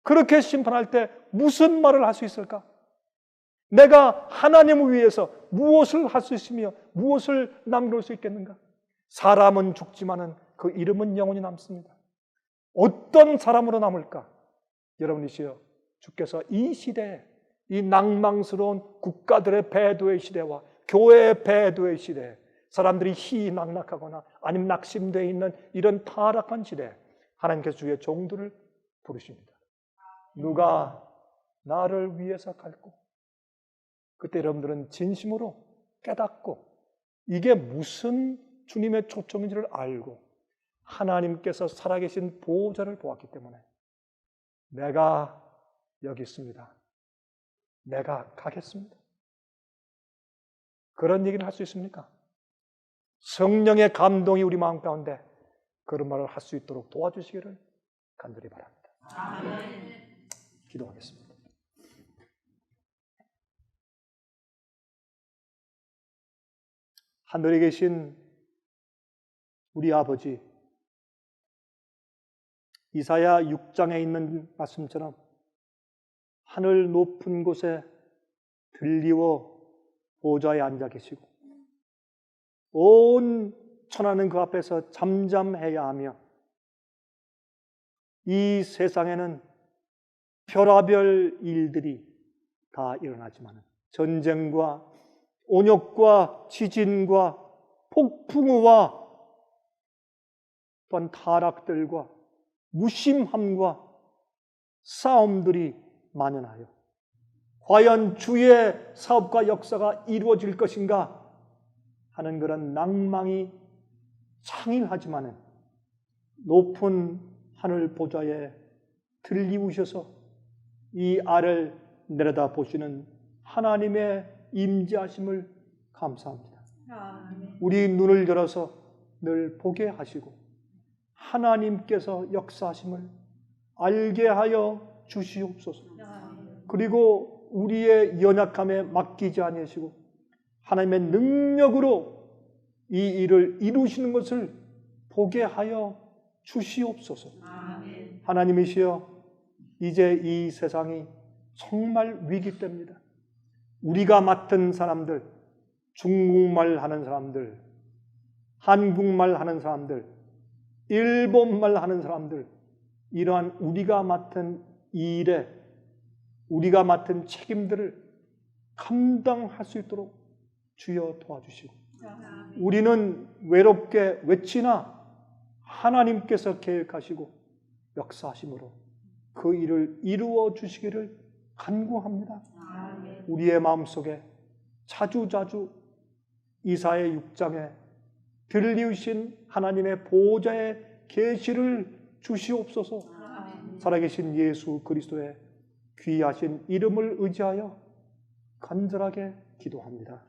그렇게 심판할 때 무슨 말을 할 수 있을까? 내가 하나님을 위해서 무엇을 할 수 있으며 무엇을 남길 수 있겠는가? 사람은 죽지만은 그 이름은 영원히 남습니다. 어떤 사람으로 남을까? 여러분이시여, 주께서 이 시대에, 이 낭망스러운 국가들의 배도의 시대와 교회의 배도의 시대에, 사람들이 희희낙낙하거나 아니면 낙심되어 있는 이런 타락한 시대에 하나님께서 주의 종들을 부르십니다. 누가 나를 위해서 갈고, 그때 여러분들은 진심으로 깨닫고 이게 무슨 주님의 초청인지를 알고 하나님께서 살아계신 보호자를 보았기 때문에 내가 여기 있습니다, 내가 가겠습니다, 그런 얘기를 할 수 있습니까? 성령의 감동이 우리 마음 가운데 그런 말을 할 수 있도록 도와주시기를 간절히 바랍니다. 아멘. 기도하겠습니다. 하늘에 계신 우리 아버지, 이사야 6장에 있는 말씀처럼 하늘 높은 곳에 들리워 보좌에 앉아 계시고 온 천하는 그 앞에서 잠잠해야 하며 이 세상에는 별하별 일들이 다 일어나지만 전쟁과 온역과 지진과 폭풍우와 또한 타락들과 무심함과 싸움들이 만연하여 과연 주의 사업과 역사가 이루어질 것인가 하는 그런 낭망이 창일하지만은 높은 하늘 보좌에 들리우셔서 이 알을 내려다 보시는 하나님의 임재하심을 감사합니다. 우리 눈을 열어서 늘 보게 하시고 하나님께서 역사하심을 알게 하여 주시옵소서. 그리고 우리의 연약함에 맡기지 아니하시고 하나님의 능력으로 이 일을 이루시는 것을 보게 하여 주시옵소서. 하나님이시여, 이제 이 세상이 정말 위기 때입니다. 우리가 맡은 사람들, 중국말 하는 사람들, 한국말 하는 사람들, 일본말 하는 사람들, 이러한 우리가 맡은 일에, 우리가 맡은 책임들을 감당할 수 있도록 주여 도와주시고, 우리는 외롭게 외치나 하나님께서 계획하시고 역사하심으로 그 일을 이루어 주시기를 간구합니다. 우리의 마음속에 자주자주 이사야 6장에 들리우신 하나님의 보호자의 계시를 주시옵소서. 살아계신 예수 그리스도의 귀하신 이름을 의지하여 간절하게 기도합니다.